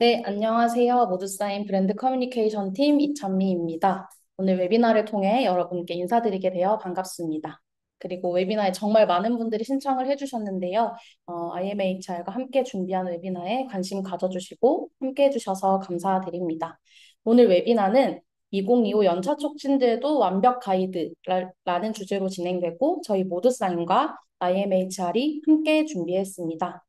네, 안녕하세요. 모두사인 브랜드 커뮤니케이션 팀 이찬미입니다. 오늘 웨비나를 통해 여러분께 인사드리게 되어 반갑습니다. 그리고 웨비나에 정말 많은 분들이 신청을 해주셨는데요. IMHR과 함께 준비한 웨비나에 관심 가져주시고 함께 해주셔서 감사드립니다. 오늘 웨비나는 2025 연차 촉진제도 완벽 가이드라는 주제로 진행되고 저희 모두사인과 IMHR이 함께 준비했습니다.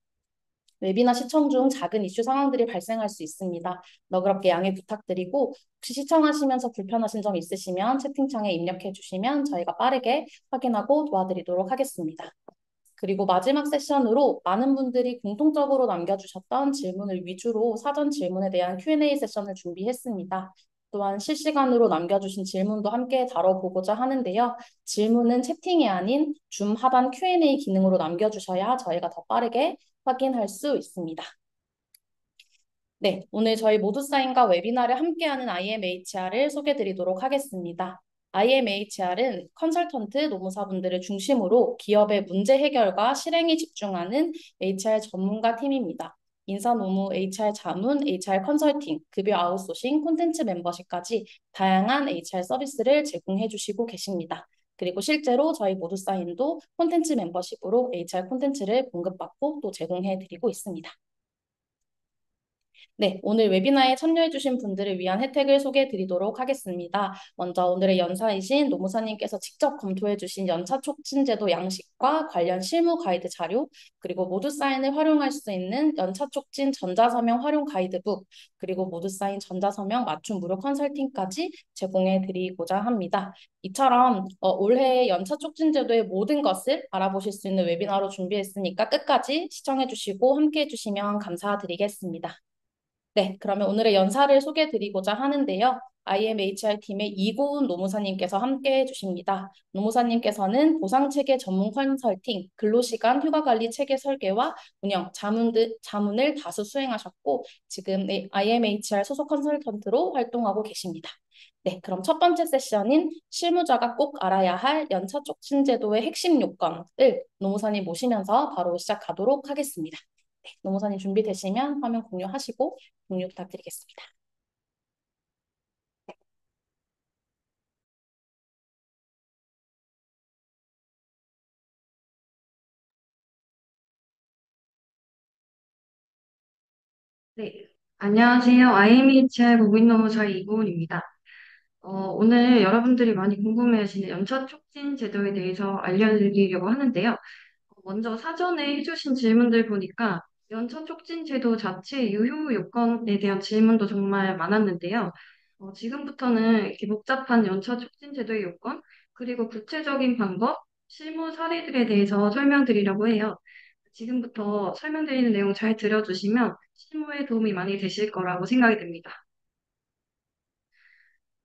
웨비나 시청 중 작은 이슈 상황들이 발생할 수 있습니다. 너그럽게 양해 부탁드리고 혹시 시청하시면서 불편하신 점 있으시면 채팅창에 입력해 주시면 저희가 빠르게 확인하고 도와드리도록 하겠습니다. 그리고 마지막 세션으로 많은 분들이 공통적으로 남겨주셨던 질문을 위주로 사전 질문에 대한 Q&A 세션을 준비했습니다. 또한 실시간으로 남겨주신 질문도 함께 다뤄보고자 하는데요. 질문은 채팅이 아닌 줌 하단 Q&A 기능으로 남겨주셔야 저희가 더 빠르게 확인할 수 있습니다. 네, 오늘 저희 모두 사인과 웨비나를 함께하는 IMHR을 소개드리도록 하겠습니다. IMHR은 컨설턴트 노무사분들을 중심으로 기업의 문제 해결과 실행에 집중하는 HR 전문가 팀입니다. 인사 노무, HR 자문, HR 컨설팅, 급여 아웃소싱, 콘텐츠 멤버십까지 다양한 HR 서비스를 제공해 주시고 계십니다. 그리고 실제로 저희 모두 사인도 콘텐츠 멤버십으로 HR 콘텐츠를 공급받고 또 제공해 드리고 있습니다. 네, 오늘 웨비나에 참여해주신 분들을 위한 혜택을 소개해 드리도록 하겠습니다. 먼저 오늘의 연사이신 노무사님께서 직접 검토해주신 연차 촉진제도 양식과 관련 실무 가이드 자료, 그리고 모두 사인을 활용할 수 있는 연차 촉진 전자서명 활용 가이드북, 그리고 모두 사인 전자서명 맞춤 무료 컨설팅까지 제공해 드리고자 합니다. 이처럼 올해 연차 촉진제도의 모든 것을 알아보실 수 있는 웨비나로 준비했으니까 끝까지 시청해주시고 함께해주시면 감사드리겠습니다. 네, 그러면 오늘의 연사를 소개해 드리고자 하는데요. IMHR 팀의 이고은 노무사님께서 함께 해주십니다. 노무사님께서는 보상체계 전문 컨설팅, 근로시간 휴가관리 체계 설계와 운영, 자문을 다수 수행하셨고 지금 IMHR 소속 컨설턴트로 활동하고 계십니다. 네, 그럼 첫 번째 세션인 실무자가 꼭 알아야 할 연차 촉진 제도의 핵심 요건을 노무사님 모시면서 바로 시작하도록 하겠습니다. 네, 노무사님 준비되시면 화면 공유하시고 공유 부탁드리겠습니다. 네, 안녕하세요. IMHR 국민노무사 이고은입니다. 오늘 여러분들이 많이 궁금해하시는 연차 촉진 제도에 대해서 알려드리려고 하는데요. 먼저 사전에 해주신 질문들 보니까 연차 촉진 제도 자체 유효 요건에 대한 질문도 정말 많았는데요. 지금부터는 이렇게 복잡한 연차 촉진 제도의 요건, 그리고 구체적인 방법, 실무 사례들에 대해서 설명드리려고 해요. 지금부터 설명드리는 내용 잘 들어주시면 실무에 도움이 많이 되실 거라고 생각이 됩니다.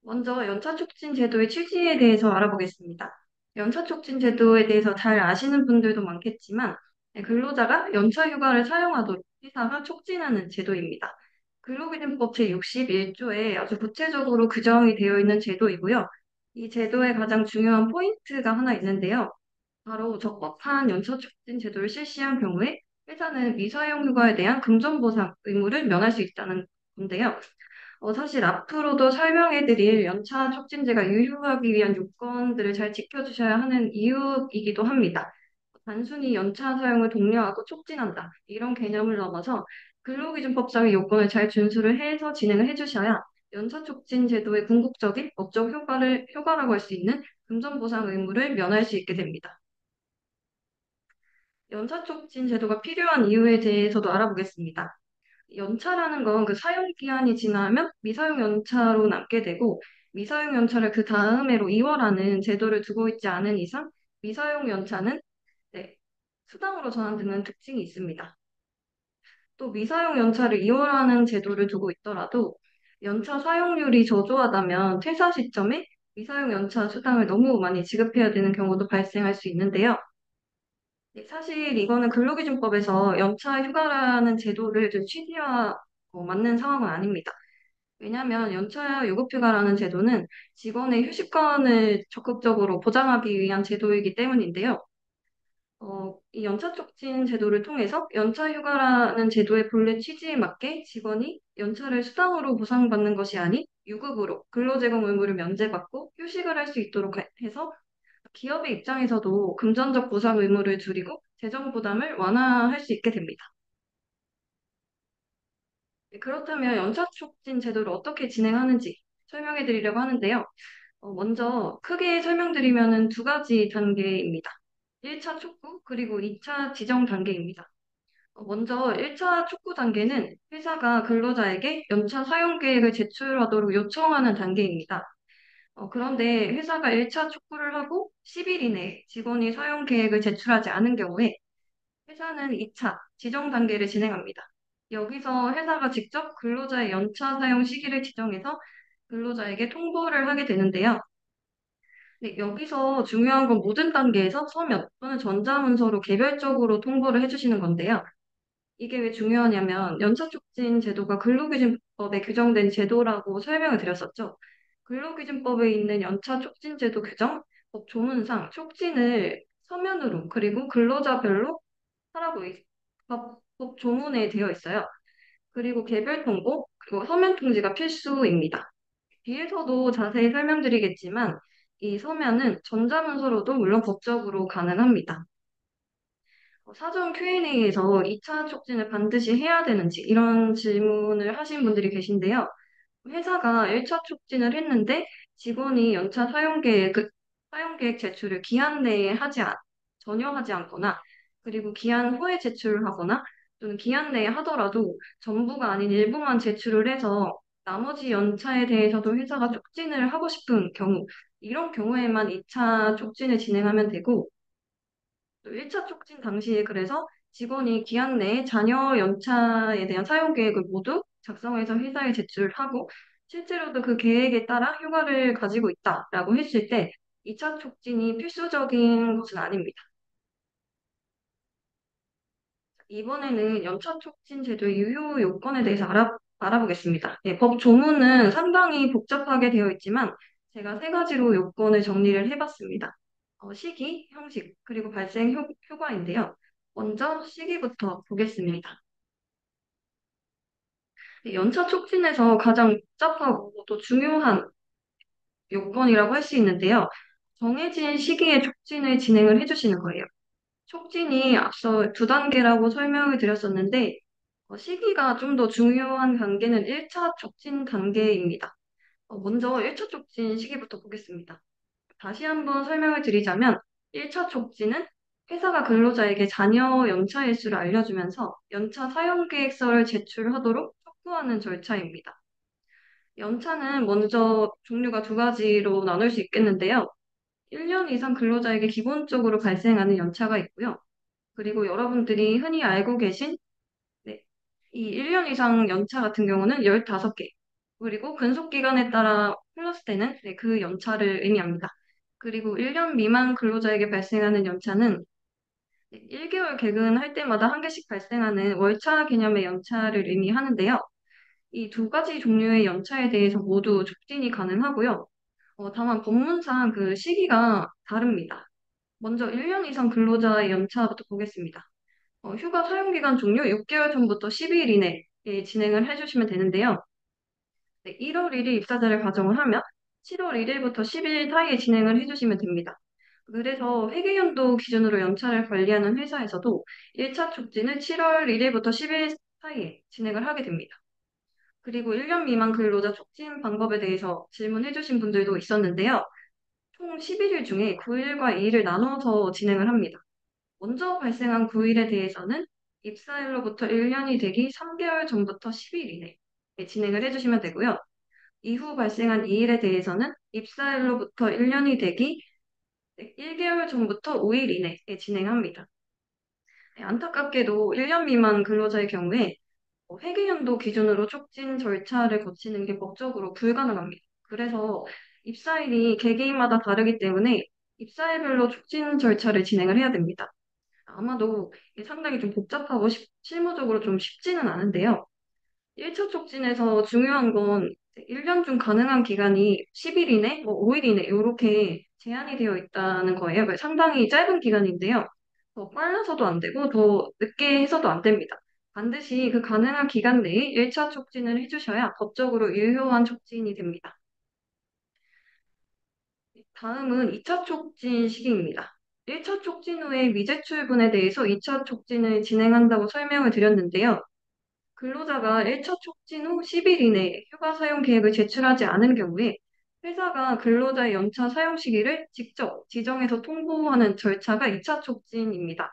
먼저 연차촉진 제도의 취지에 대해서 알아보겠습니다. 연차촉진 제도에 대해서 잘 아시는 분들도 많겠지만 근로자가 연차휴가를 사용하도록 회사가 촉진하는 제도입니다. 근로기준법 제61조에 아주 구체적으로 규정이 되어 있는 제도이고요. 이 제도의 가장 중요한 포인트가 하나 있는데요. 바로 적법한 연차촉진 제도를 실시한 경우에 회사는 미사용 휴가에 대한 금전보상 의무를 면할 수 있다는 건데요. 사실 앞으로도 설명해드릴 연차 촉진제가 유효하기 위한 요건들을 잘 지켜주셔야 하는 이유이기도 합니다. 단순히 연차 사용을 독려하고 촉진한다. 이런 개념을 넘어서 근로기준법상의 요건을 잘 준수를 해서 진행을 해주셔야 연차 촉진 제도의 궁극적인 법적 효과라고 할 수 있는 금전보상 의무를 면할 수 있게 됩니다. 연차 촉진 제도가 필요한 이유에 대해서도 알아보겠습니다. 연차라는 건 그 사용 기한이 지나면 미사용 연차로 남게 되고 미사용 연차를 그 다음해로 이월하는 제도를 두고 있지 않은 이상 미사용 연차는 네, 수당으로 전환되는 특징이 있습니다. 또 미사용 연차를 이월하는 제도를 두고 있더라도 연차 사용률이 저조하다면 퇴사 시점에 미사용 연차 수당을 너무 많이 지급해야 되는 경우도 발생할 수 있는데요. 네, 사실 이거는 근로기준법에서 연차 휴가라는 제도를 좀 취지와 맞는 상황은 아닙니다. 왜냐하면 연차 유급휴가라는 제도는 직원의 휴식권을 적극적으로 보장하기 위한 제도이기 때문인데요. 이 연차 촉진 제도를 통해서 연차 휴가라는 제도의 본래 취지에 맞게 직원이 연차를 수당으로 보상받는 것이 아닌 유급으로 근로제공 의무를 면제받고 휴식을 할 수 있도록 해서 기업의 입장에서도 금전적 보상 의무를 줄이고 재정 부담을 완화할 수 있게 됩니다. 네, 그렇다면 연차 촉진 제도를 어떻게 진행하는지 설명해 드리려고 하는데요. 먼저 크게 설명드리면 두 가지 단계입니다. 1차 촉구 그리고 2차 지정 단계입니다. 먼저 1차 촉구 단계는 회사가 근로자에게 연차 사용 계획을 제출하도록 요청하는 단계입니다. 그런데 회사가 1차 촉구를 하고 10일 이내에 직원이 사용 계획을 제출하지 않은 경우에 회사는 2차 지정 단계를 진행합니다. 여기서 회사가 직접 근로자의 연차 사용 시기를 지정해서 근로자에게 통보를 하게 되는데요. 네, 여기서 중요한 건 모든 단계에서 서면 또는 전자문서로 개별적으로 통보를 해주시는 건데요. 이게 왜 중요하냐면 연차촉진 제도가 근로기준법에 규정된 제도라고 설명을 드렸었죠. 근로기준법에 있는 연차촉진 제도 규정, 법 조문상 촉진을 서면으로 그리고 근로자별로 하라고 법 조문에 되어 있어요. 그리고 개별 통보, 그리고 서면 통지가 필수입니다. 뒤에서도 자세히 설명드리겠지만 이 서면은 전자문서로도 물론 법적으로 가능합니다. 사전 Q&A에서 2차 촉진을 반드시 해야 되는지 이런 질문을 하신 분들이 계신데요. 회사가 1차 촉진을 했는데 직원이 연차 사용 계획 제출을 기한 내에 전혀 하지 않거나 그리고 기한 후에 제출을 하거나 또는 기한 내에 하더라도 전부가 아닌 일부만 제출을 해서 나머지 연차에 대해서도 회사가 촉진을 하고 싶은 경우 이런 경우에만 2차 촉진을 진행하면 되고 또 1차 촉진 당시에 그래서 직원이 기한 내에 자녀 연차에 대한 사용 계획을 모두 작성해서 회사에 제출하고 실제로도 그 계획에 따라 휴가를 가지고 있다라고 했을 때 2차 촉진이 필수적인 것은 아닙니다. 이번에는 연차 촉진 제도의 유효 요건에 대해서 알아보겠습니다. 네, 법 조문은 상당히 복잡하게 되어 있지만 제가 세 가지로 요건을 정리를 해봤습니다. 시기, 형식, 그리고 발생 효과인데요. 먼저 시기부터 보겠습니다. 네, 연차 촉진에서 가장 복잡하고 또 중요한 요건이라고 할 수 있는데요. 정해진 시기에 촉진을 진행을 해주시는 거예요. 촉진이 앞서 두 단계라고 설명을 드렸었는데, 시기가 좀 더 중요한 단계는 1차 촉진 단계입니다. 먼저 1차 촉진 시기부터 보겠습니다. 다시 한번 설명을 드리자면 1차 촉진은 회사가 근로자에게 잔여 연차 일수를 알려주면서 연차 사용 계획서를 제출하도록 촉구하는 절차입니다. 연차는 먼저 종류가 두 가지로 나눌 수 있겠는데요. 1년 이상 근로자에게 기본적으로 발생하는 연차가 있고요. 그리고 여러분들이 흔히 알고 계신 네, 이 1년 이상 연차 같은 경우는 15개. 그리고 근속 기간에 따라 플러스 되는 그 연차를 의미합니다. 그리고 1년 미만 근로자에게 발생하는 연차는 1개월 개근할 때마다 한 개씩 발생하는 월차 개념의 연차를 의미하는데요. 이 두 가지 종류의 연차에 대해서 모두 촉진이 가능하고요. 다만 법문상 그 시기가 다릅니다. 먼저 1년 이상 근로자의 연차부터 보겠습니다. 휴가 사용기간 종료 6개월 전부터 12일 이내에 진행을 해주시면 되는데요. 네, 1월 1일 입사자를 가정을 하면 7월 1일부터 10일 사이에 진행을 해주시면 됩니다. 그래서 회계연도 기준으로 연차를 관리하는 회사에서도 1차 촉진을 7월 1일부터 10일 사이에 진행을 하게 됩니다. 그리고 1년 미만 근로자 촉진 방법에 대해서 질문해주신 분들도 있었는데요. 총 11일 중에 9일과 2일을 나눠서 진행을 합니다. 먼저 발생한 9일에 대해서는 입사일로부터 1년이 되기 3개월 전부터 10일 이내에 진행을 해주시면 되고요. 이후 발생한 2일에 대해서는 입사일로부터 1년이 되기 1개월 전부터 5일 이내에 진행합니다. 네, 안타깝게도 1년 미만 근로자의 경우에 회계연도 기준으로 촉진 절차를 거치는 게 법적으로 불가능합니다. 그래서 입사일이 개개인마다 다르기 때문에 입사일별로 촉진 절차를 진행을 해야 됩니다. 아마도 이게 상당히 좀 복잡하고 실무적으로 좀 쉽지는 않은데요. 1차 촉진에서 중요한 건 1년 중 가능한 기간이 10일 이내, 5일 이내 이렇게 제한이 되어 있다는 거예요. 상당히 짧은 기간인데요. 더 빨라서도 안 되고 더 늦게 해서도 안 됩니다. 반드시 그 가능한 기간 내에 1차 촉진을 해주셔야 법적으로 유효한 촉진이 됩니다. 다음은 2차 촉진 시기입니다. 1차 촉진 후에 미제출분에 대해서 2차 촉진을 진행한다고 설명을 드렸는데요. 근로자가 1차 촉진 후 10일 이내에 휴가 사용 계획을 제출하지 않은 경우에 회사가 근로자의 연차 사용 시기를 직접 지정해서 통보하는 절차가 2차 촉진입니다.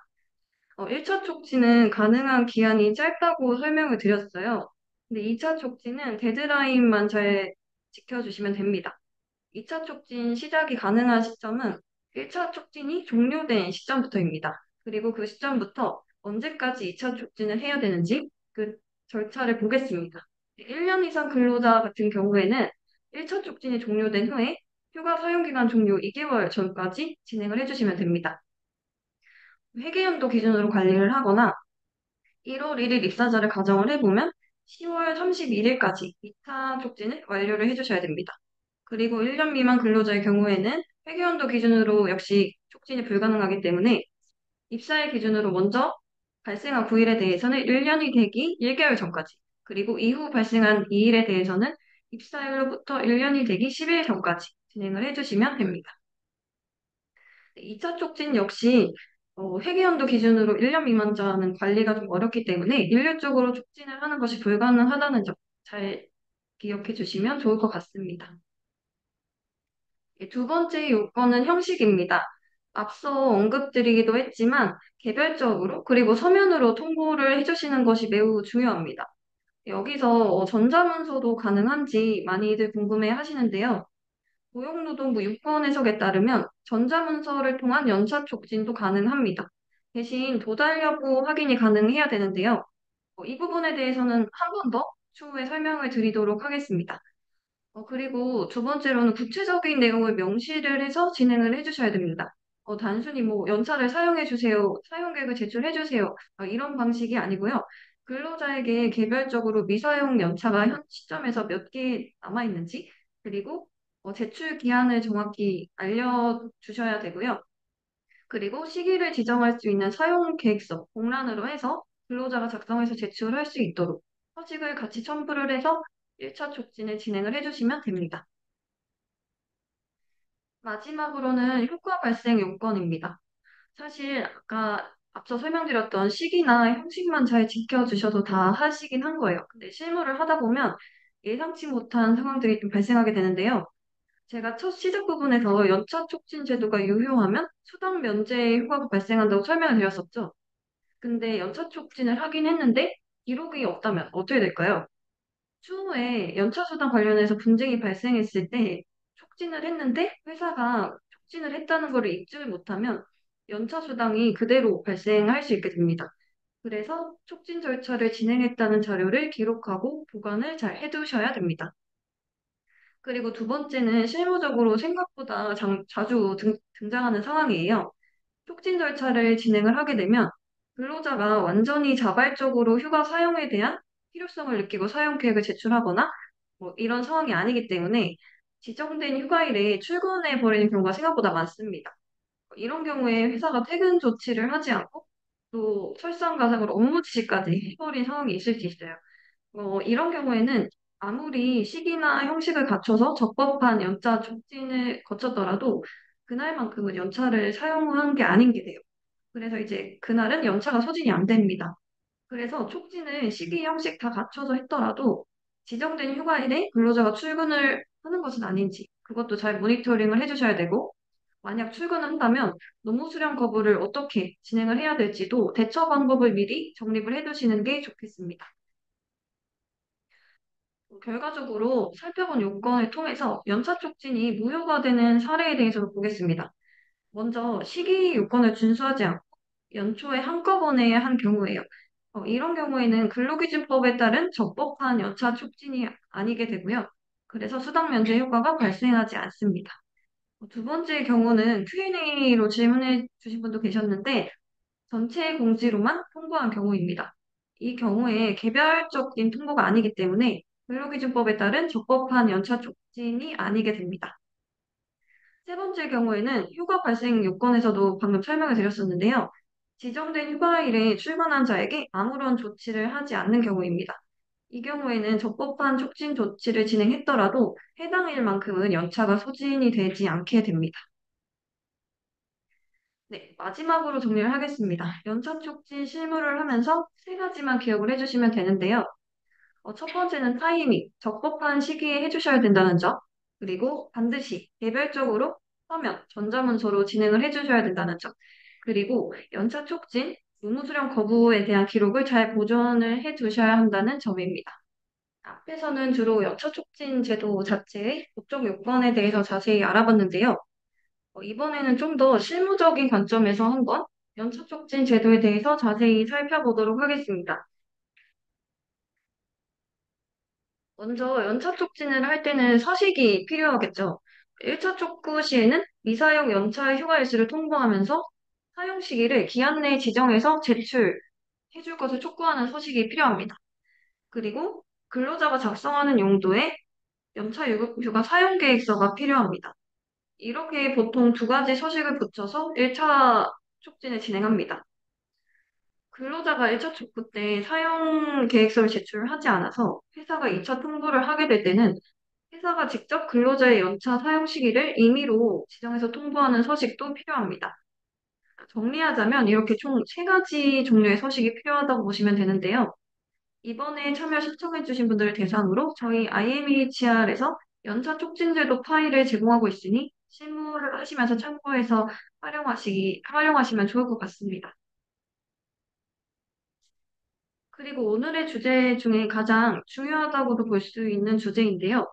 1차 촉진은 가능한 기한이 짧다고 설명을 드렸어요. 근데 2차 촉진은 데드라인만 잘 지켜주시면 됩니다. 2차 촉진 시작이 가능한 시점은 1차 촉진이 종료된 시점부터입니다. 그리고 그 시점부터 언제까지 2차 촉진을 해야 되는지 그 절차를 보겠습니다. 1년 이상 근로자 같은 경우에는 1차 촉진이 종료된 후에 휴가 사용기간 종료 2개월 전까지 진행을 해주시면 됩니다. 회계연도 기준으로 관리를 하거나 1월 1일 입사자를 가정을 해보면 10월 31일까지 2차 촉진을 완료를 해주셔야 됩니다. 그리고 1년 미만 근로자의 경우에는 회계연도 기준으로 역시 촉진이 불가능하기 때문에 입사일 기준으로 먼저 발생한 9일에 대해서는 1년이 되기 1개월 전까지, 그리고 이후 발생한 2일에 대해서는 입사일로부터 1년이 되기 10일 전까지 진행을 해주시면 됩니다. 2차 촉진 역시 회계연도 기준으로 1년 미만자는 관리가 좀 어렵기 때문에 일률적으로 촉진을 하는 것이 불가능하다는 점 잘 기억해 주시면 좋을 것 같습니다. 두 번째 요건은 형식입니다. 앞서 언급드리기도 했지만 개별적으로 그리고 서면으로 통보를 해주시는 것이 매우 중요합니다. 여기서 전자문서도 가능한지 많이들 궁금해 하시는데요. 고용노동부 6번 해석에 따르면 전자문서를 통한 연차 촉진도 가능합니다. 대신 도달 여부 확인이 가능해야 되는데요. 이 부분에 대해서는 한 번 더 추후에 설명을 드리도록 하겠습니다. 그리고 두 번째로는 구체적인 내용을 명시를 해서 진행을 해주셔야 됩니다. 단순히 뭐 연차를 사용해 주세요, 사용 계획을 제출해 주세요, 이런 방식이 아니고요. 근로자에게 개별적으로 미사용 연차가 현 시점에서 몇 개 남아 있는지, 그리고 제출 기한을 정확히 알려주셔야 되고요. 그리고 시기를 지정할 수 있는 사용 계획서, 공란으로 해서 근로자가 작성해서 제출할 수 있도록 서식을 같이 첨부를 해서 1차 촉진을 진행을 해주시면 됩니다. 마지막으로는 효과 발생 요건입니다. 사실 아까 앞서 설명드렸던 시기나 형식만 잘 지켜주셔도 다 하시긴 한 거예요. 근데 실무를 하다 보면 예상치 못한 상황들이 좀 발생하게 되는데요. 제가 첫 시작 부분에서 연차 촉진 제도가 유효하면 수당 면제 효과가 발생한다고 설명을 드렸었죠. 근데 연차 촉진을 하긴 했는데 기록이 없다면 어떻게 될까요? 추후에 연차 수당 관련해서 분쟁이 발생했을 때 촉진을 했는데 회사가 촉진을 했다는 것을 입증을 못하면 연차 수당이 그대로 발생할 수 있게 됩니다. 그래서 촉진 절차를 진행했다는 자료를 기록하고 보관을 잘 해두셔야 됩니다. 그리고 두 번째는 실무적으로 생각보다 자주 등장하는 상황이에요. 촉진 절차를 진행을 하게 되면 근로자가 완전히 자발적으로 휴가 사용에 대한 필요성을 느끼고 사용 계획을 제출하거나 뭐 이런 상황이 아니기 때문에 지정된 휴가일에 출근해 버리는 경우가 생각보다 많습니다. 이런 경우에 회사가 퇴근 조치를 하지 않고 또 설상가상으로 업무 지시까지 해버린 상황이 있을 수 있어요. 이런 경우에는 아무리 시기나 형식을 갖춰서 적법한 연차 촉진을 거쳤더라도 그날만큼은 연차를 사용한 게 아닌 게 돼요. 그래서 이제 그날은 연차가 소진이 안 됩니다. 그래서 촉진을 시기, 형식 다 갖춰서 했더라도 지정된 휴가일에 근로자가 출근을 하는 것은 아닌지 그것도 잘 모니터링을 해주셔야 되고 만약 출근을 한다면 노무 수령 거부를 어떻게 진행을 해야 될지도 대처 방법을 미리 정립을 해두시는 게 좋겠습니다. 결과적으로 살펴본 요건을 통해서 연차 촉진이 무효가 되는 사례에 대해서 보겠습니다. 먼저 시기 요건을 준수하지 않고 연초에 한꺼번에 한 경우예요. 이런 경우에는 근로기준법에 따른 적법한 연차 촉진이 아니게 되고요. 그래서 수당 면제 효과가 발생하지 않습니다. 두 번째 경우는 Q&A로 질문해 주신 분도 계셨는데 전체 공지로만 통보한 경우입니다. 이 경우에 개별적인 통보가 아니기 때문에 근로기준법에 따른 적법한 연차 촉진이 아니게 됩니다. 세 번째 경우에는 휴가 발생 요건에서도 방금 설명을 드렸었는데요. 지정된 휴가일에 출근한 자에게 아무런 조치를 하지 않는 경우입니다. 이 경우에는 적법한 촉진 조치를 진행했더라도 해당 일만큼은 연차가 소진이 되지 않게 됩니다. 네, 마지막으로 정리를 하겠습니다. 연차 촉진 실무를 하면서 세 가지만 기억을 해주시면 되는데요. 첫 번째는 타이밍, 적법한 시기에 해주셔야 된다는 점. 그리고 반드시 개별적으로 서면, 전자문서로 진행을 해주셔야 된다는 점. 그리고 연차 촉진, 의무 수령 거부에 대한 기록을 잘 보존을 해두셔야 한다는 점입니다. 앞에서는 주로 연차 촉진 제도 자체의 법적 요건에 대해서 자세히 알아봤는데요. 이번에는 좀 더 실무적인 관점에서 한번 연차 촉진 제도에 대해서 자세히 살펴보도록 하겠습니다. 먼저 연차 촉진을 할 때는 서식이 필요하겠죠. 1차 촉구 시에는 미사용 연차 휴가 일수를 통보하면서 사용 시기를 기한 내에 지정해서 제출해줄 것을 촉구하는 서식이 필요합니다. 그리고 근로자가 작성하는 용도의 연차 휴가 사용 계획서가 필요합니다. 이렇게 보통 두 가지 서식을 붙여서 1차 촉진을 진행합니다. 근로자가 1차 촉구 때 사용 계획서를 제출하지 않아서 회사가 2차 통보를 하게 될 때는 회사가 직접 근로자의 연차 사용 시기를 임의로 지정해서 통보하는 서식도 필요합니다. 정리하자면 이렇게 총 세 가지 종류의 서식이 필요하다고 보시면 되는데요. 이번에 참여 신청해주신 분들을 대상으로 저희 IMEHR에서 연차 촉진제도 파일을 제공하고 있으니 실무를 하시면서 참고해서 활용하시면 좋을 것 같습니다. 그리고 오늘의 주제 중에 가장 중요하다고도 볼 수 있는 주제인데요.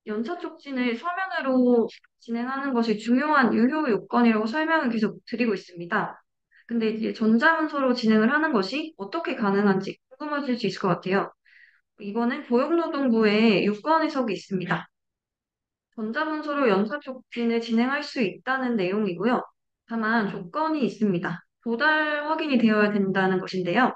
연차 촉진을 서면으로 진행하는 것이 중요한 유효 요건이라고 설명을 계속 드리고 있습니다. 근데 이제 전자문서로 진행을 하는 것이 어떻게 가능한지 궁금하실 수 있을 것 같아요. 이거는 고용노동부의 유권 해석이 있습니다. 전자문서로 연차 촉진을 진행할 수 있다는 내용이고요. 다만 조건이 있습니다. 도달 확인이 되어야 된다는 것인데요.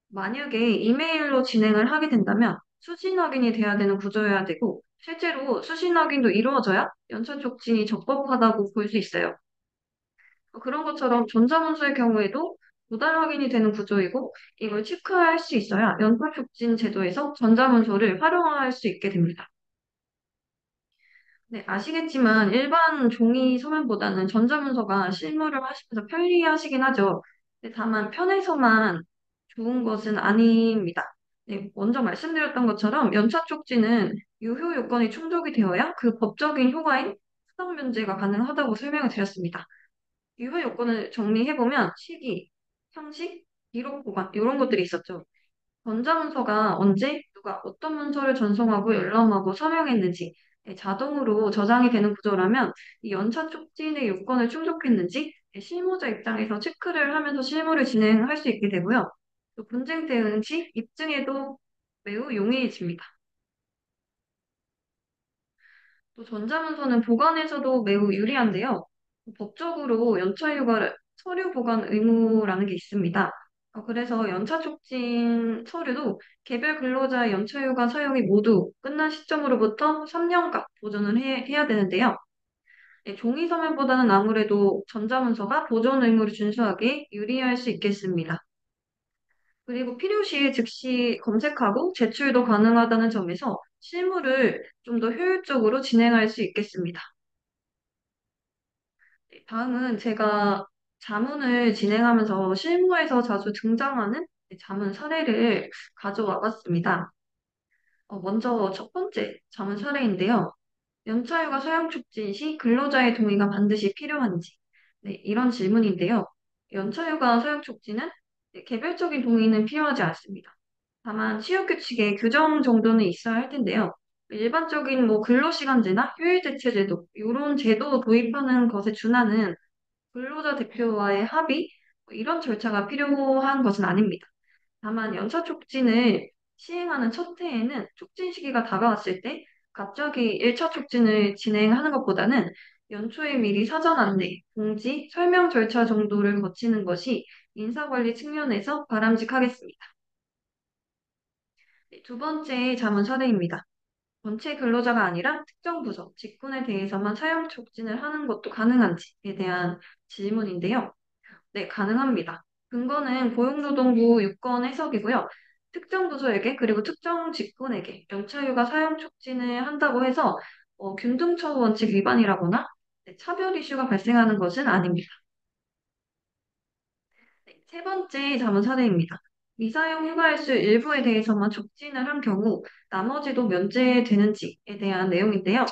만약에 이메일로 진행을 하게 된다면 수신 확인이 돼야 되는 구조여야 되고 실제로 수신 확인도 이루어져야 연차 촉진이 적법하다고 볼 수 있어요. 그런 것처럼 전자문서의 경우에도 도달 확인이 되는 구조이고 이걸 체크할 수 있어야 연차 촉진 제도에서 전자문서를 활용할 수 있게 됩니다. 네, 아시겠지만 일반 종이 서면보다는 전자문서가 실무를 하시면서 편리하시긴 하죠. 다만 편해서만 좋은 것은 아닙니다. 네, 먼저 말씀드렸던 것처럼 연차 촉진은 유효 요건이 충족이 되어야 그 법적인 효과인 수당 면제가 가능하다고 설명을 드렸습니다. 유효 요건을 정리해보면 시기, 형식, 기록 보관 이런 것들이 있었죠. 전자문서가 언제, 누가 어떤 문서를 전송하고 열람하고 서명했는지 자동으로 저장이 되는 구조라면 이 연차 촉진의 요건을 충족했는지 실무자 입장에서 체크를 하면서 실무를 진행할 수 있게 되고요. 또 분쟁 대응 시 입증에도 매우 용이해집니다. 또 전자문서는 보관에서도 매우 유리한데요. 법적으로 연차 휴가를 서류 보관 의무라는 게 있습니다. 그래서 연차 촉진 서류도 개별 근로자의 연차 휴가 사용이 모두 끝난 시점으로부터 3년간 보존을 해야 되는데요. 종이 서면보다는 아무래도 전자문서가 보존 의무를 준수하게 유리할 수 있겠습니다. 그리고 필요시 즉시 검색하고 제출도 가능하다는 점에서 실무를 좀 더 효율적으로 진행할 수 있겠습니다. 네, 다음은 제가 자문을 진행하면서 실무에서 자주 등장하는 자문 사례를 가져와 봤습니다. 먼저 첫 번째 자문 사례인데요. 연차휴가 사용 촉진 시 근로자의 동의가 반드시 필요한지. 네, 이런 질문인데요. 연차휴가 사용 촉진은 개별적인 동의는 필요하지 않습니다. 다만 취업규칙에 규정 정도는 있어야 할 텐데요. 일반적인 뭐 근로시간제나 휴일대체제도 이런 제도 도입하는 것에 준하는 근로자 대표와의 합의 이런 절차가 필요한 것은 아닙니다. 다만 연차 촉진을 시행하는 첫 해에는 촉진 시기가 다가왔을 때 갑자기 1차 촉진을 진행하는 것보다는 연초에 미리 사전 안내, 공지, 설명 절차 정도를 거치는 것이 인사관리 측면에서 바람직하겠습니다. 네, 두 번째 자문 사례입니다. 전체 근로자가 아니라 특정 부서, 직군에 대해서만 사용 촉진을 하는 것도 가능한지에 대한 질문인데요. 네, 가능합니다. 근거는 고용노동부 유권 해석이고요. 특정 부서에게 그리고 특정 직군에게 연차휴가 사용 촉진을 한다고 해서 균등처우 원칙 위반이라거나 네, 차별 이슈가 발생하는 것은 아닙니다. 네, 세 번째 자문 사례입니다. 미사용 휴가일수 일부에 대해서만 촉진을 한 경우 나머지도 면제되는지에 대한 내용인데요.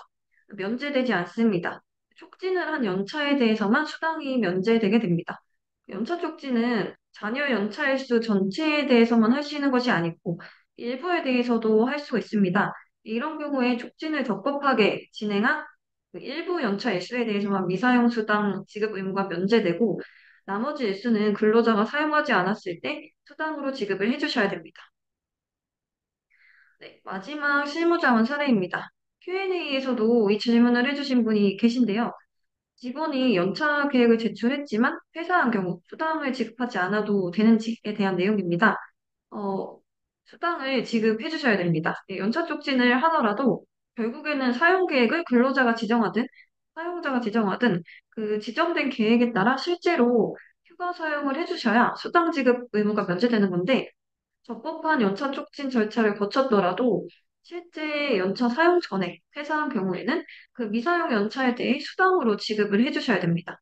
면제되지 않습니다. 촉진을 한 연차에 대해서만 수당이 면제되게 됩니다. 연차 촉진은 잔여 연차 일수 전체에 대해서만 할 수 있는 것이 아니고 일부에 대해서도 할 수 있습니다. 이런 경우에 촉진을 적법하게 진행한 그 일부 연차 일수에 대해서만 미사용 수당 지급 의무가 면제되고 나머지 일수는 근로자가 사용하지 않았을 때 수당으로 지급을 해주셔야 됩니다. 네, 마지막 실무자원 사례입니다. Q&A에서도 이 질문을 해주신 분이 계신데요. 직원이 연차 계획을 제출했지만 회사한 경우 수당을 지급하지 않아도 되는지에 대한 내용입니다. 어, 수당을 지급해 주셔야 됩니다. 예, 연차 촉진을 하더라도 결국에는 사용 계획을 근로자가 지정하든 사용자가 지정하든 그 지정된 계획에 따라 실제로 휴가 사용을 해주셔야 수당 지급 의무가 면제되는 건데 적법한 연차 촉진 절차를 거쳤더라도 실제 연차 사용 전에 회사한 경우에는 그 미사용 연차에 대해 수당으로 지급을 해주셔야 됩니다.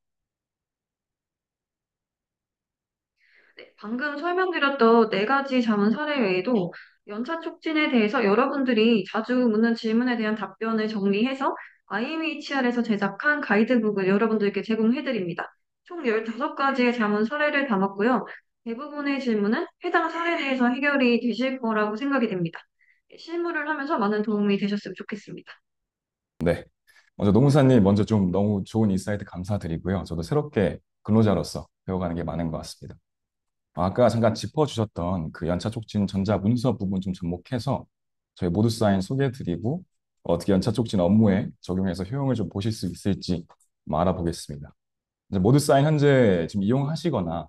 네, 방금 설명드렸던 네 가지 자문 사례 외에도 연차 촉진에 대해서 여러분들이 자주 묻는 질문에 대한 답변을 정리해서 IMHR에서 제작한 가이드북을 여러분들께 제공해드립니다. 총 15가지의 자문 사례를 담았고요. 대부분의 질문은 해당 사례에 대해서 해결이 되실 거라고 생각이 됩니다. 네, 실무를 하면서 많은 도움이 되셨으면 좋겠습니다. 네. 먼저 노무사님 먼저 좀 너무 좋은 인사이트 감사드리고요. 저도 새롭게 근로자로서 배워가는 게 많은 것 같습니다. 아까 잠깐 짚어주셨던 그 연차 촉진 전자 문서 부분 좀 접목해서 저희 모두 사인 소개해드리고 어떻게 연차 촉진 업무에 적용해서 효용을 좀 보실 수 있을지 좀 알아보겠습니다. 이제 모두 사인 현재 지금 이용하시거나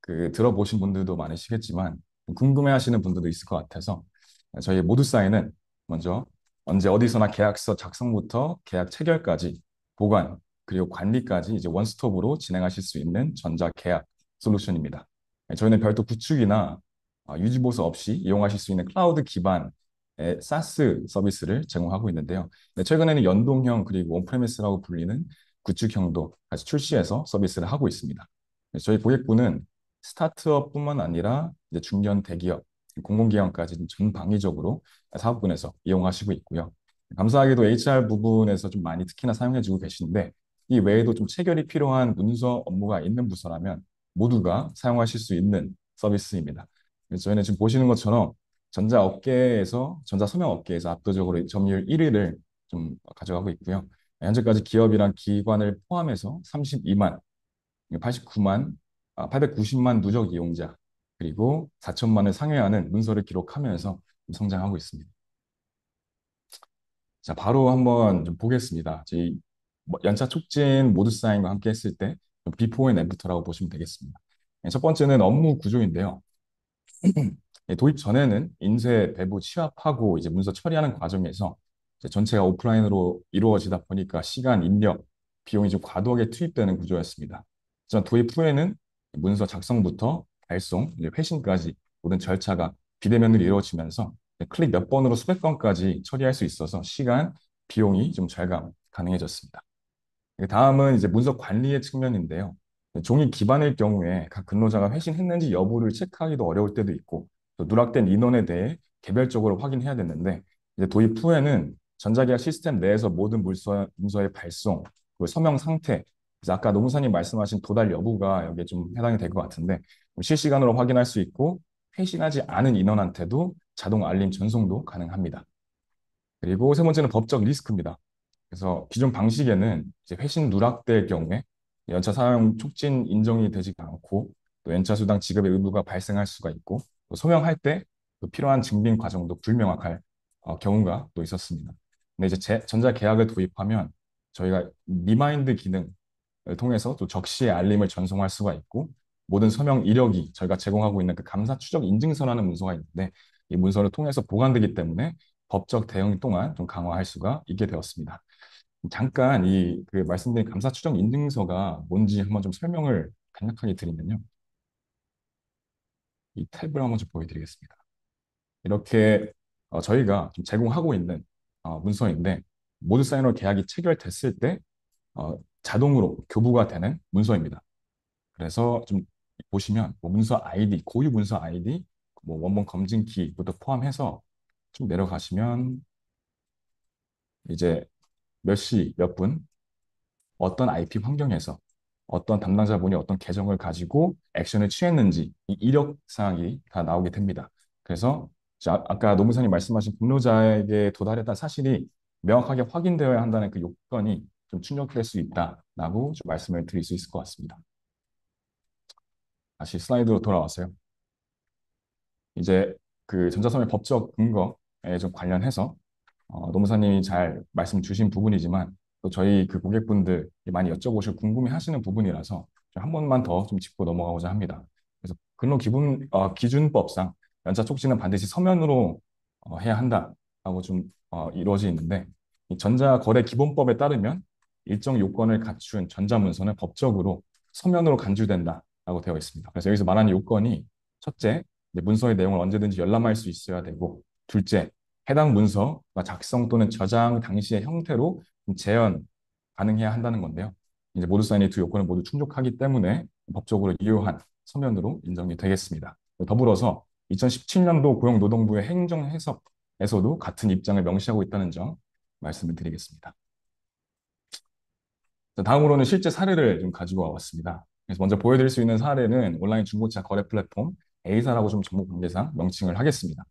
그 들어보신 분들도 많으시겠지만 궁금해하시는 분들도 있을 것 같아서 저희 모두 사인은 먼저 언제 어디서나 계약서 작성부터 계약 체결까지 보관 그리고 관리까지 이제 원스톱으로 진행하실 수 있는 전자 계약 솔루션입니다. 저희는 별도 구축이나 유지보수 없이 이용하실 수 있는 클라우드 기반의 SaaS 서비스를 제공하고 있는데요. 네, 최근에는 연동형 그리고 온프레미스라고 불리는 구축형도 같이 출시해서 서비스를 하고 있습니다. 네, 저희 고객분은 스타트업뿐만 아니라 이제 중견 대기업, 공공기관까지 전방위적으로 사업군에서 이용하시고 있고요. 감사하게도 HR 부분에서 좀 많이 특히나 사용해주고 계신데 이 외에도 좀 체결이 필요한 문서 업무가 있는 부서라면 모두가 사용하실 수 있는 서비스입니다. 그래서 저희는 지금 보시는 것처럼 전자업계에서 전자서명업계에서 압도적으로 점유율 1위를 좀 가져가고 있고요. 현재까지 기업이랑 기관을 포함해서 32만, 89만, 890만 누적 이용자, 그리고 4천만을 상회하는 문서를 기록하면서 성장하고 있습니다. 자, 바로 한번 좀 보겠습니다. 저희 연차 촉진 모드 사인과 함께 했을 때 비포 앤 애프터라고 보시면 되겠습니다. 첫 번째는 업무 구조인데요. 도입 전에는 인쇄, 배부, 취합하고 이제 문서 처리하는 과정에서 이제 전체가 오프라인으로 이루어지다 보니까 시간, 인력, 비용이 좀 과도하게 투입되는 구조였습니다. 하지만 도입 후에는 문서 작성부터 발송, 이제 회신까지 모든 절차가 비대면으로 이루어지면서 클릭 몇 번으로 수백 건까지 처리할 수 있어서 시간, 비용이 좀 절감 가능해졌습니다. 다음은 이제 문서 관리의 측면인데요. 종이 기반일 경우에 각 근로자가 회신했는지 여부를 체크하기도 어려울 때도 있고 또 누락된 인원에 대해 개별적으로 확인해야 되는데 이제 도입 후에는 전자계약 시스템 내에서 모든 문서의 발송, 그리고 서명 상태, 그래서 아까 노무사님 말씀하신 도달 여부가 여기에 좀 해당이 될 것 같은데 실시간으로 확인할 수 있고 회신하지 않은 인원한테도 자동 알림 전송도 가능합니다. 그리고 세 번째는 법적 리스크입니다. 그래서 기존 방식에는 이제 회신 누락될 경우에 연차 사용 촉진 인정이 되지 않고 또 연차 수당 지급의 의무가 발생할 수가 있고 또 소명할 때 또 필요한 증빙 과정도 불명확할 경우가 또 있었습니다. 근데 이제 전자 계약을 도입하면 저희가 리마인드 기능을 통해서 또 적시에 알림을 전송할 수가 있고 모든 서명 이력이 저희가 제공하고 있는 그 감사 추적 인증서라는 문서가 있는데 이 문서를 통해서 보관되기 때문에 법적 대응 동안 좀 강화할 수가 있게 되었습니다. 잠깐 이 그 말씀드린 감사 추정 인증서가 뭔지 한번 좀 설명을 간략하게 드리면요. 이 탭을 한번 좀 보여드리겠습니다. 이렇게 저희가 좀 제공하고 있는 문서인데 모두 사인으로 계약이 체결됐을 때 자동으로 교부가 되는 문서입니다. 그래서 좀 보시면 뭐 문서 아이디, 고유 문서 아이디, 뭐 원본 검증 키부터 포함해서 좀 내려가시면 이제 몇 시, 몇 분, 어떤 IP 환경에서 어떤 담당자분이 어떤 계정을 가지고 액션을 취했는지 이 이력 사항이 다 나오게 됩니다. 그래서 아까 노무사님 말씀하신 근로자에게 도달했다는 사실이 명확하게 확인되어야 한다는 그 요건이 좀 충족될 수 있다라고 좀 말씀을 드릴 수 있을 것 같습니다. 다시 슬라이드로 돌아왔어요. 이제 그 전자서면 법적 근거에 좀 관련해서 노무사님이 잘 말씀 주신 부분이지만 또 저희 그 고객분들이 많이 여쭤보시고 궁금해하시는 부분이라서 한 번만 더 좀 짚고 넘어가고자 합니다. 그래서 기준법상 연차 촉진은 반드시 서면으로 해야 한다라고 좀 이루어져 있는데 이 전자거래기본법에 따르면 일정 요건을 갖춘 전자문서는 법적으로 서면으로 간주된다라고 되어 있습니다. 그래서 여기서 말하는 요건이 첫째, 이제 문서의 내용을 언제든지 열람할 수 있어야 되고 둘째, 해당 문서가 작성 또는 저장 당시의 형태로 재현 가능해야 한다는 건데요. 이제 모두 사인 이 두 요건을 모두 충족하기 때문에 법적으로 유효한 서면으로 인정이 되겠습니다. 더불어서 2017년도 고용노동부의 행정해석에서도 같은 입장을 명시하고 있다는 점 말씀을 드리겠습니다. 다음으로는 실제 사례를 좀 가지고 와봤습니다. 그래서 먼저 보여드릴 수 있는 사례는 온라인 중고차 거래 플랫폼 A사라고 좀 정보 관계상 명칭을 하겠습니다.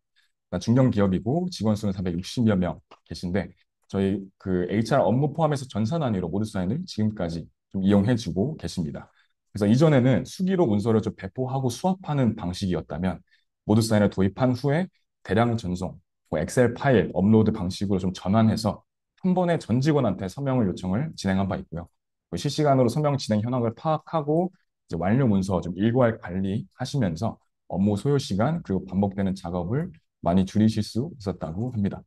중견 기업이고 직원 수는 460여 명 계신데 저희 그 HR 업무 포함해서 전산 단위로 모두 사인을 지금까지 좀 이용해주고 계십니다. 그래서 이전에는 수기로 문서를 좀 배포하고 수합하는 방식이었다면 모두 사인을 도입한 후에 대량 전송, 뭐 엑셀 파일 업로드 방식으로 좀 전환해서 한 번에 전 직원한테 서명을 요청을 진행한 바 있고요. 실시간으로 서명 진행 현황을 파악하고 이제 완료 문서 좀 일괄 관리하시면서 업무 소요 시간 그리고 반복되는 작업을 많이 줄이실 수 있었다고 합니다.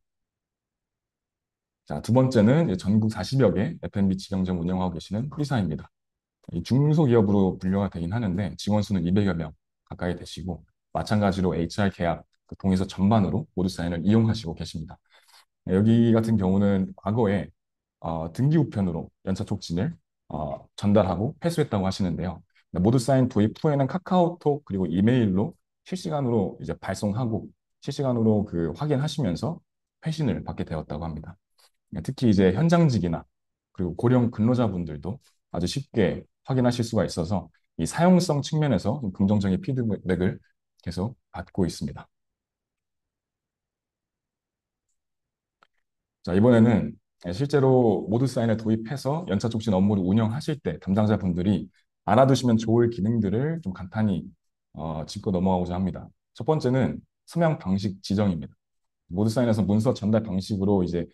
자, 두 번째는 전국 40여 개 F&B 직영점 운영하고 계시는 회사입니다. 중소기업으로 분류가 되긴 하는데 직원 수는 200여 명 가까이 되시고 마찬가지로 HR 계약 그 동의서 전반으로 모두 사인을 이용하시고 계십니다. 여기 같은 경우는 과거에 등기 우편으로 연차 촉진을 전달하고 회수했다고 하시는데요. 모두 사인 도입 후에는 카카오톡 그리고 이메일로 실시간으로 이제 발송하고 실시간으로 그 확인하시면서 회신을 받게 되었다고 합니다. 특히 이제 현장직이나 그리고 고령 근로자분들도 아주 쉽게 확인하실 수가 있어서 이 사용성 측면에서 좀 긍정적인 피드백을 계속 받고 있습니다. 자, 이번에는 실제로 모두 사인을 도입해서 연차 촉진 업무를 운영하실 때 담당자분들이 알아두시면 좋을 기능들을 좀 간단히 짚고 넘어가고자 합니다. 첫 번째는 서명 방식 지정입니다. 모두 사인에서 문서 전달 방식으로 이제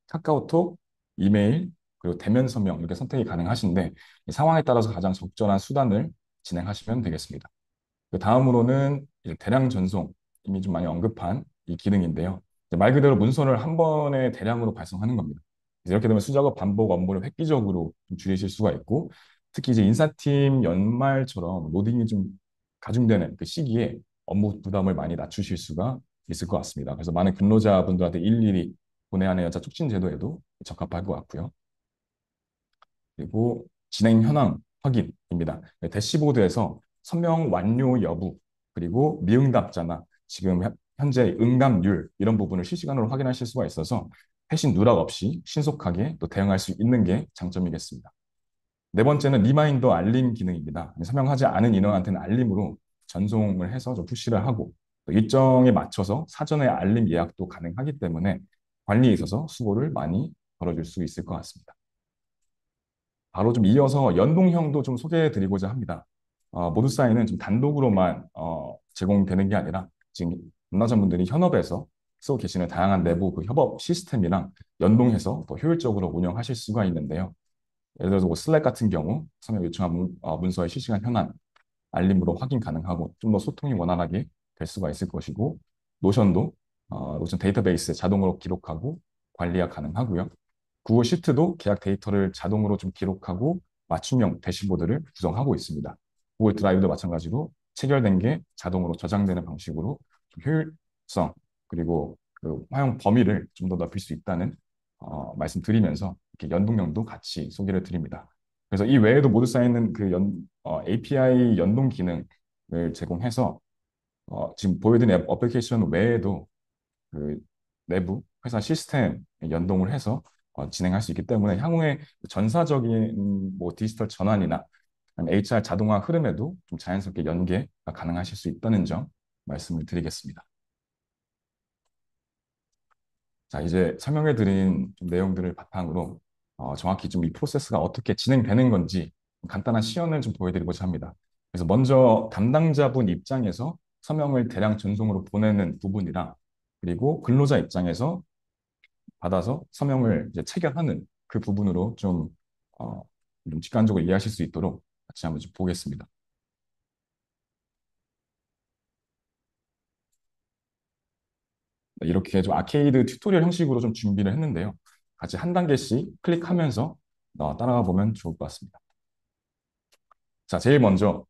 카카오톡, 이메일, 그리고 대면 서명 이렇게 선택이 가능하신데 이 상황에 따라서 가장 적절한 수단을 진행하시면 되겠습니다. 그 다음으로는 이제 대량 전송, 이미 좀 많이 언급한 이 기능인데요. 말 그대로 문서를 한 번에 대량으로 발송하는 겁니다. 이렇게 되면 수작업 반복 업무를 획기적으로 좀 줄이실 수가 있고, 특히 이제 인사팀 연말처럼 로딩이 좀 가중되는 그 시기에 업무 부담을 많이 낮추실 수가 있을 것 같습니다. 그래서 많은 근로자분들한테 일일이 본의 아니는 여자 촉진 제도에도 적합할 것 같고요. 그리고 진행 현황 확인입니다. 대시보드에서 서명 완료 여부, 그리고 미응답자나 지금 현재 응답률 이런 부분을 실시간으로 확인하실 수가 있어서 회신 누락 없이 신속하게 또 대응할 수 있는 게 장점이겠습니다. 네 번째는 리마인더 알림 기능입니다. 서명하지 않은 인원한테는 알림으로 전송을 해서 좀 푸시를 하고 또 일정에 맞춰서 사전에 알림 예약도 가능하기 때문에 관리에 있어서 수고를 많이 덜어줄 수 있을 것 같습니다. 바로 좀 이어서 연동형도 좀 소개해 드리고자 합니다. 모두 사인은 좀 단독으로만 제공되는 게 아니라 지금 담당자분들이 현업에서 쓰고 계시는 다양한 내부 그 협업 시스템이랑 연동해서 더 효율적으로 운영하실 수가 있는데요. 예를 들어서 뭐 슬랙 같은 경우 서명 요청한 문서의 실시간 현안 알림으로 확인 가능하고 좀 더 소통이 원활하게 될 수가 있을 것이고 노션도 노션 데이터베이스에 자동으로 기록하고 관리가 가능하고요. 구글 시트도 계약 데이터를 자동으로 좀 기록하고 맞춤형 대시보드를 구성하고 있습니다. 구글 드라이브도 마찬가지로 체결된 게 자동으로 저장되는 방식으로 좀 효율성 그리고 그 활용 범위를 좀 더 넓힐 수 있다는 말씀드리면서 이렇게 연동형도 같이 소개를 드립니다. 그래서 이 외에도 모두 쌓이는 그 API 연동 기능을 제공해서 지금 보여드린 어플리케이션 외에도 그 내부 회사 시스템 연동을 해서 진행할 수 있기 때문에 향후에 전사적인 뭐 디지털 전환이나 HR 자동화 흐름에도 좀 자연스럽게 연계가 가능하실 수 있다는 점 말씀을 드리겠습니다. 자, 이제 설명해드린 좀 내용들을 바탕으로 정확히 좀 이 프로세스가 어떻게 진행되는 건지 간단한 시연을 좀 보여드리고자 합니다. 그래서 먼저 담당자분 입장에서 서명을 대량 전송으로 보내는 부분이랑 그리고 근로자 입장에서 받아서 서명을 이제 체결하는 그 부분으로 어, 좀 직관적으로 이해하실 수 있도록 같이 한번 좀 보겠습니다. 네, 이렇게 좀 아케이드 튜토리얼 형식으로 좀 준비를 했는데요. 같이 한 단계씩 클릭하면서 따라가 보면 좋을 것 같습니다. 자, 제일 먼저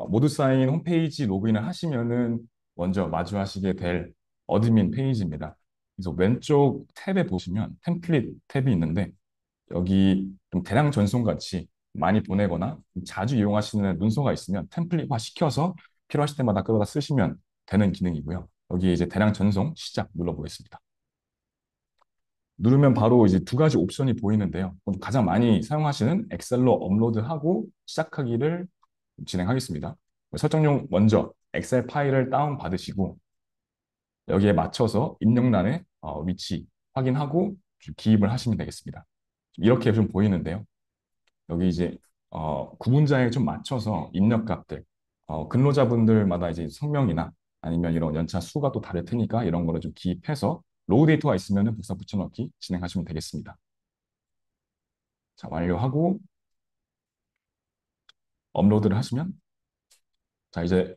모두 사인 홈페이지 로그인을 하시면은 먼저 마주하시게 될 어드민 페이지입니다. 그래서 왼쪽 탭에 보시면 템플릿 탭이 있는데 여기 좀 대량 전송 같이 많이 보내거나 자주 이용하시는 문서가 있으면 템플릿화 시켜서 필요하실 때마다 끌어다 쓰시면 되는 기능이고요. 여기 이제 대량 전송 시작 눌러보겠습니다. 누르면 바로 이제 두 가지 옵션이 보이는데요. 가장 많이 사용하시는 엑셀로 업로드하고 시작하기를 진행하겠습니다. 설정용 먼저 엑셀 파일을 다운 받으시고 여기에 맞춰서 입력란의 위치 확인하고 기입을 하시면 되겠습니다. 이렇게 좀 보이는데요. 여기 이제 구분자에 좀 맞춰서 입력값들 근로자분들마다 이제 성명이나 아니면 이런 연차 수가 또 다를 테니까 이런 거를 좀 기입해서 로우 데이터가 있으면 복사 붙여넣기 진행하시면 되겠습니다. 자, 완료하고 업로드를 하시면 자, 이제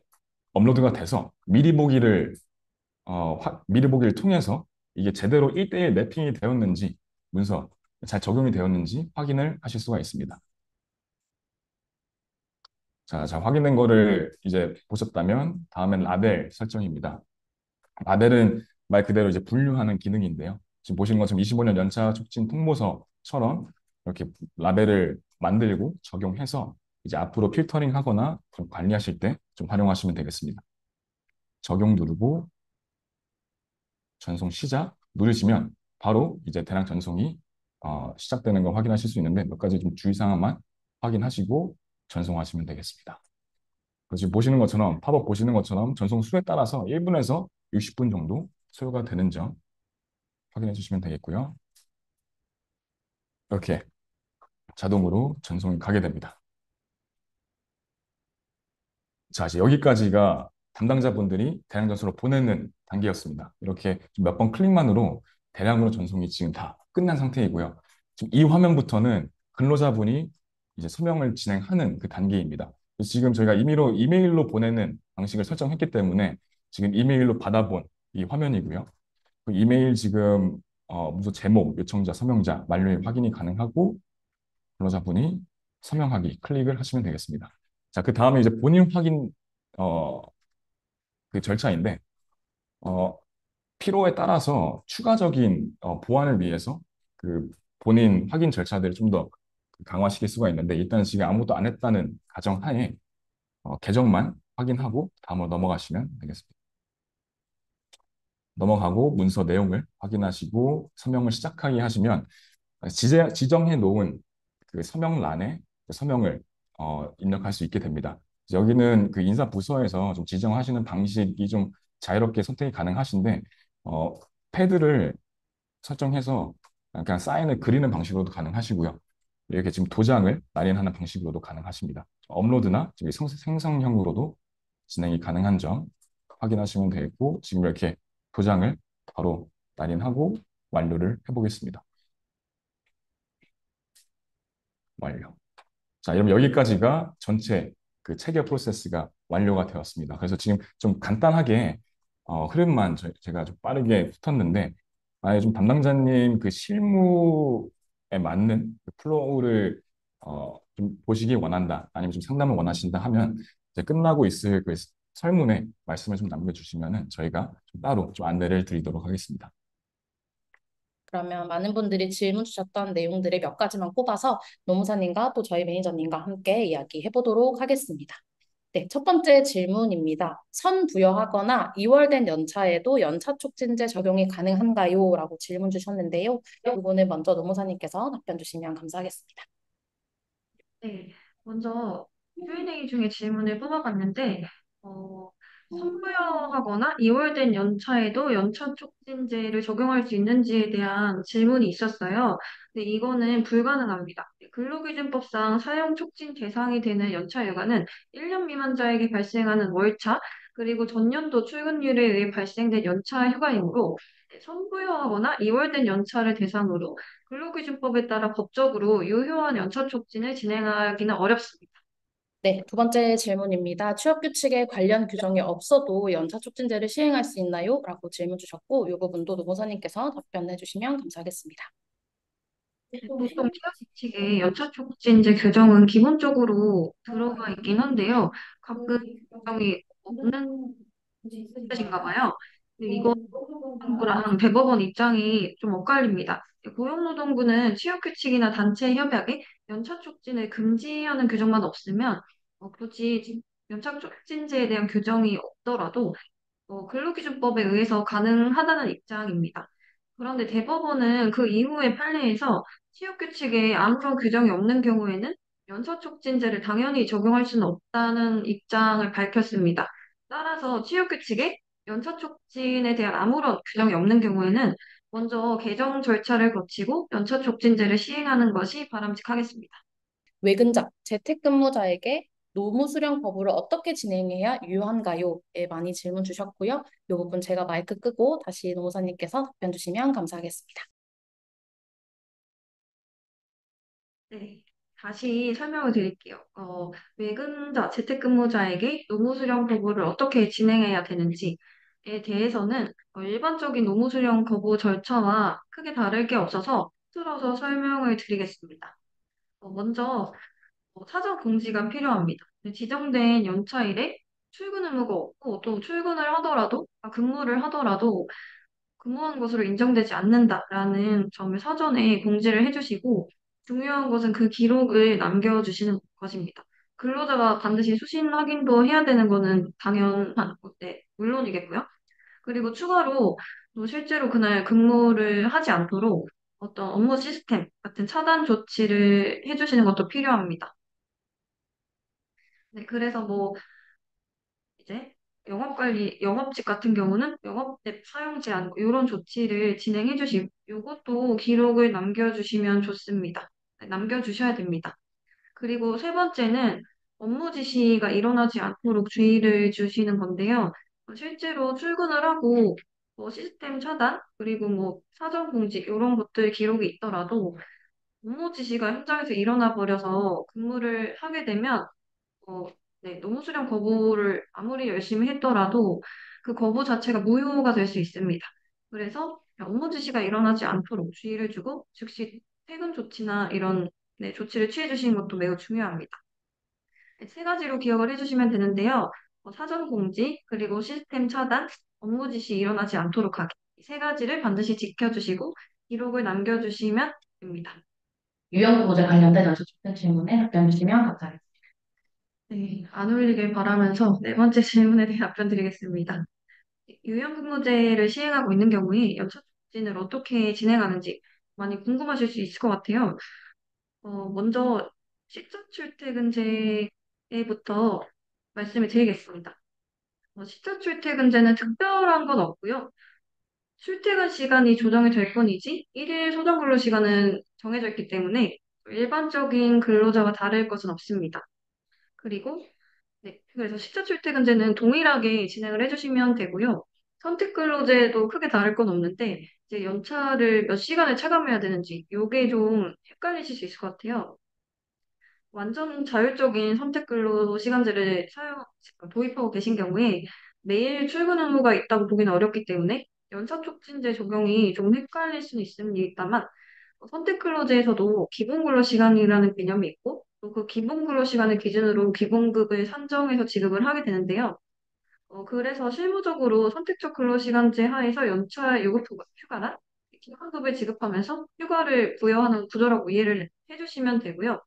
업로드가 돼서 미리 보기를 통해서 이게 제대로 1대1 매핑이 되었는지 문서 잘 적용이 되었는지 확인을 하실 수가 있습니다. 자, 확인된 거를 이제 보셨다면 다음엔 라벨 설정입니다. 라벨은 말 그대로 이제 분류하는 기능인데요. 지금 보시는 것처럼 25년 연차 촉진 통보서처럼 이렇게 라벨을 만들고 적용해서 이제 앞으로 필터링 하거나 좀 관리하실 때 좀 활용하시면 되겠습니다. 적용 누르고 전송 시작 누르시면 바로 이제 대량 전송이 시작되는 걸 확인하실 수 있는데 몇 가지 좀 주의사항만 확인하시고 전송하시면 되겠습니다. 지금 보시는 것처럼 팝업 보시는 것처럼 전송 수에 따라서 1분에서 60분 정도 소요가 되는 점 확인해 주시면 되겠고요. 이렇게 자동으로 전송이 가게 됩니다. 자, 이제 여기까지가 담당자분들이 대량 전송으로 보내는 단계였습니다. 이렇게 몇 번 클릭만으로 대량으로 전송이 지금 다 끝난 상태이고요. 지금 이 화면부터는 근로자분이 이제 서명을 진행하는 그 단계입니다. 지금 저희가 이메일로 보내는 방식을 설정했기 때문에 지금 이메일로 받아본 이 화면이고요. 그 이메일 지금 문서 제목, 요청자, 서명자, 만료일 확인이 가능하고 근로자분이 서명하기 클릭을 하시면 되겠습니다. 자, 그 다음에 이제 본인 확인 어, 그 절차인데 어, 필요에 따라서 추가적인 보완을 위해서 그 본인 확인 절차들을 좀 더 강화시킬 수가 있는데 일단 지금 아무것도 안 했다는 가정하에 계정만 확인하고 다음으로 넘어가시면 되겠습니다. 넘어가고 문서 내용을 확인하시고 서명을 시작하기 하시면 지정해 놓은 그 서명란에 서명을 입력할 수 있게 됩니다. 여기는 그 인사 부서에서 좀 지정하시는 방식이 좀 자유롭게 선택이 가능하신데 어, 패드를 설정해서 그냥 사인을 그리는 방식으로도 가능하시고요. 이렇게 지금 도장을 날인하는 방식으로도 가능하십니다. 업로드나 생성형으로도 진행이 가능한 점 확인하시면 되겠고 지금 이렇게 도장을 바로 날인하고 완료를 해보겠습니다. 완료. 자, 여러분 여기까지가 전체 그 체결 프로세스가 완료가 되었습니다. 그래서 지금 좀 간단하게 흐름만 제가 좀 빠르게 훑었는데 만약에 좀 담당자님 그 실무에 맞는 그 플로우를 좀 보시기 원한다, 아니면 좀 상담을 원하신다 하면 이제 끝나고 있을 그 설문에 말씀을 좀 남겨주시면은 저희가 좀 따로 좀 안내를 드리도록 하겠습니다. 그러면 많은 분들이 질문 주셨던 내용들의 몇 가지만 꼽아서 노무사님과 또 저희 매니저님과 함께 이야기해 보도록 하겠습니다. 네, 첫 번째 질문입니다. 선부여하거나 2월 된 연차에도 연차 촉진제 적용이 가능한가요? 라고 질문 주셨는데요. 이거는 먼저 노무사님께서 답변 주시면 감사하겠습니다. 네, 먼저 Q&A 중에 질문을 뽑아봤는데, 어, 선부여하거나 2월 된 연차에도 연차 촉진제를 적용할 수 있는지에 대한 질문이 있었어요. 근데 이거는 불가능합니다. 근로기준법상 사용 촉진 대상이 되는 연차 휴가는 1년 미만자에게 발생하는 월차, 그리고 전년도 출근율에 의해 발생된 연차 휴가이므로 선부여하거나 2월 된 연차를 대상으로 근로기준법에 따라 법적으로 유효한 연차 촉진을 진행하기는 어렵습니다. 네, 두 번째 질문입니다. 취업규칙에 관련 규정이 없어도 연차 촉진제를 시행할 수 있나요? 라고 질문 주셨고, 이 부분도 노무사님께서 답변해 주시면 감사하겠습니다. 보통 취업규칙에 연차 촉진제 규정은 기본적으로 들어가 있긴 한데요. 가끔 규정이 없는 뜻인가 봐요. 근데 이거 노동부랑 대법원 입장이 좀 엇갈립니다. 고용노동부는 취업규칙이나 단체 협약에 연차 촉진을 금지하는 규정만 없으면 굳이 연차 촉진제에 대한 규정이 없더라도 근로기준법에 의해서 가능하다는 입장입니다. 그런데 대법원은 그 이후의 판례에서 취업규칙에 아무런 규정이 없는 경우에는 연차촉진제를 당연히 적용할 수는 없다는 입장을 밝혔습니다. 따라서 취업규칙에 연차촉진에 대한 아무런 규정이 없는 경우에는 먼저 개정 절차를 거치고 연차촉진제를 시행하는 것이 바람직하겠습니다. 외근자, 재택근무자에게 노무 수령 거부를 어떻게 진행해야 유효한가요?에 많이 질문 주셨고요. 이 부분 제가 마이크 끄고 다시 노무사님께서 답변 주시면 감사하겠습니다. 네, 다시 설명을 드릴게요. 외근자, 재택근무자에게 노무수령 거부를 어떻게 진행해야 되는지에 대해서는 일반적인 노무수령 거부 절차와 크게 다를 게 없어서 틀어서 설명을 드리겠습니다. 먼저 사전 공지가 필요합니다. 지정된 연차일에 출근 의무가 없고 또 출근을 하더라도 근무를 하더라도 근무한 것으로 인정되지 않는다라는 점을 사전에 공지를 해주시고 중요한 것은 그 기록을 남겨주시는 것입니다. 근로자가 반드시 수신 확인도 해야 되는 거는 당연한 건데 물론이겠고요. 그리고 추가로 또 실제로 그날 근무를 하지 않도록 어떤 업무 시스템 같은 차단 조치를 해주시는 것도 필요합니다. 네, 그래서 뭐 이제 영업관리, 영업직 같은 경우는 영업앱 사용 제한 이런 조치를 진행해 주시고 이것도 기록을 남겨주시면 좋습니다. 네, 남겨주셔야 됩니다. 그리고 세 번째는 업무 지시가 일어나지 않도록 주의를 주시는 건데요. 실제로 출근을 하고 뭐 시스템 차단 그리고 뭐 사전 공지 이런 것들 기록이 있더라도 업무 지시가 현장에서 일어나 버려서 근무를 하게 되면 어, 네, 노무수령 거부를 아무리 열심히 했더라도 그 거부 자체가 무효가 될 수 있습니다. 그래서 업무 지시가 일어나지 않도록 주의를 주고 즉시 퇴근 조치나 이런 네, 조치를 취해 주시는 것도 매우 중요합니다. 네, 세 가지로 기억을 해주시면 되는데요. 사전 공지, 그리고 시스템 차단, 업무 지시 일어나지 않도록 하기. 이 세 가지를 반드시 지켜주시고 기록을 남겨주시면 됩니다. 유형부호제 관련된 연차 촉진 질문에 답변 주시면 감사하겠습니다. 네, 안 울리길 바라면서 네 번째 질문에 대해 답변 드리겠습니다. 유연근무제를 시행하고 있는 경우에 연차 촉진을 어떻게 진행하는지 많이 궁금하실 수 있을 것 같아요. 먼저 시차 출퇴근제부터 말씀을 드리겠습니다. 시차 출퇴근제는 특별한 건 없고요. 출퇴근 시간이 조정이 될 뿐이지 일일 소정 근로 시간은 정해져 있기 때문에 일반적인 근로자와 다를 것은 없습니다. 그리고 네, 그래서 시차 출퇴근제는 동일하게 진행을 해주시면 되고요. 선택 근로제도 크게 다를 건 없는데 이제 연차를 몇 시간을 차감해야 되는지 이게 좀 헷갈리실 수 있을 것 같아요. 완전 자율적인 선택 근로 시간제를 도입하고 계신 경우에 매일 출근 의무가 있다고 보기는 어렵기 때문에 연차 촉진제 적용이 좀 헷갈릴 수는 있습니다만 선택 근로제에서도 기본 근로 시간이라는 개념이 있고 또 그 기본 근로 시간을 기준으로 기본급을 산정해서 지급을 하게 되는데요. 그래서 실무적으로 선택적 근로시간제 하에서 연차 요구 휴가나 기본급을 지급하면서 휴가를 부여하는 구조라고 이해를 해주시면 되고요.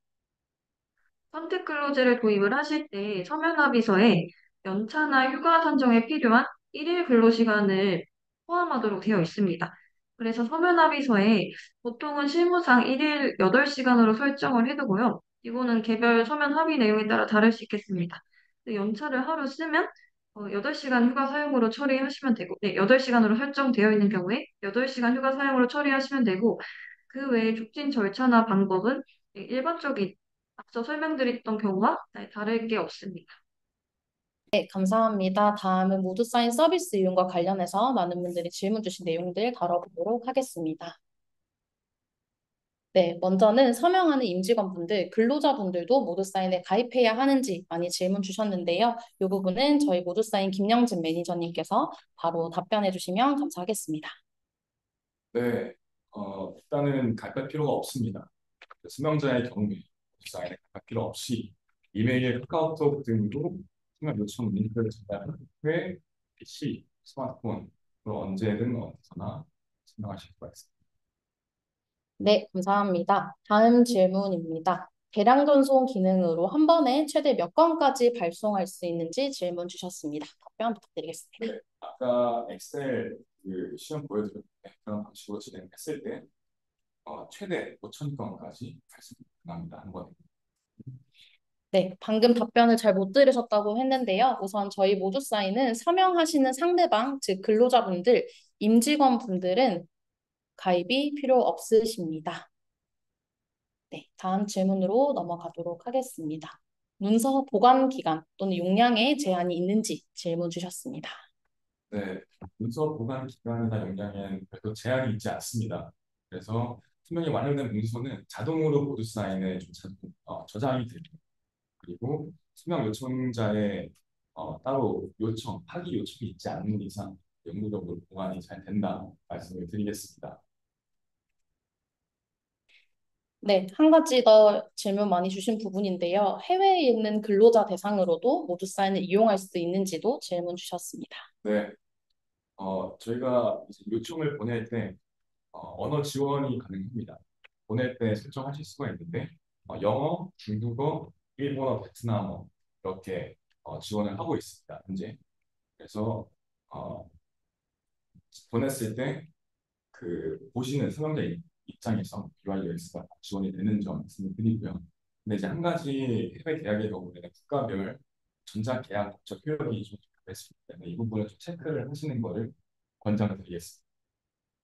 선택근로제를 도입을 하실 때 서면합의서에 연차나 휴가 산정에 필요한 일일 근로시간을 포함하도록 되어 있습니다. 그래서 서면합의서에 보통은 실무상 일일 8시간으로 설정을 해두고요. 이거는 개별 서면 합의 내용에 따라 다를 수 있겠습니다. 근데 연차를 하루 쓰면 8시간 휴가 사용으로 처리하시면 되고, 네, 8시간으로 설정되어 있는 경우에 8시간 휴가 사용으로 처리하시면 되고, 그 외에 촉진 절차나 방법은 일반적인 앞서 설명드렸던 경우와 다를 게 없습니다. 네, 감사합니다. 다음은 모두 사인 서비스 이용과 관련해서 많은 분들이 질문 주신 내용들 다뤄보도록 하겠습니다. 네, 먼저는 서명하는 임직원분들, 근로자분들도 모두사인에 가입해야 하는지 많이 질문 주셨는데요. 이 부분은 저희 모두사인 김영진 매니저님께서 바로 답변해 주시면 감사하겠습니다. 네, 일단은 가입할 필요가 없습니다. 수명자의 경우에 사인에 가입할 필요 없이 이메일, 카카오톡 등으로 수명 요청 링크를 전달한 후에 PC, 스마트폰으로 언제든 어디서나 수명하실 수가 있습니다. 네, 감사합니다. 다음 질문입니다. 대량 전송 기능으로 한 번에 최대 몇 건까지 발송할 수 있는지 질문 주셨습니다. 답변 부탁드리겠습니다. 네, 아까 엑셀 그 시험 보여드렸는데 그런 방식으로 진행했을 때 최대 5천 건까지 발송 가능합니다. 한 번에. 네, 방금 답변을 잘 못 들으셨다고 했는데요. 우선 저희 모두 사인은 서명하시는 상대방, 즉 근로자분들, 임직원분들은 가입이 필요 없으십니다. 네, 다음 질문으로 넘어가도록 하겠습니다. 문서 보관 기간 또는 용량에 제한이 있는지 질문 주셨습니다. 네, 문서 보관 기간이나 용량에는 별도 제한이 있지 않습니다. 그래서 투명이 완료된 문서는 자동으로 보드 사인에 저장이 됩니다. 그리고 수명 요청자의 따로 파기 요청이 있지 않는 이상 영구적으로 보관이 잘 된다 말씀을 드리겠습니다. 네, 한 가지 더 질문 많이 주신 부분인데요. 해외에 있는 근로자 대상으로도 모두 사인을 이용할 수 있는지도 질문 주셨습니다. 네, 저희가 이제 요청을 보낼 때 언어 지원이 가능합니다. 보낼 때 설정하실 수가 있는데 영어, 중국어, 일본어, 베트남어 이렇게 지원을 하고 있습니다. 현재. 그래서 어, 보냈을 때 그 보시는 사용자 입장에서 UIUX가 지원이 되는 점 말씀을 드리고요. 근데 이제 한 가지 해외 계약의 경우에는 국가별 전자 계약 법적 효력이 좀 있습니다. 이 부분을 좀 체크를 하시는 거를 권장을 드리겠습니다.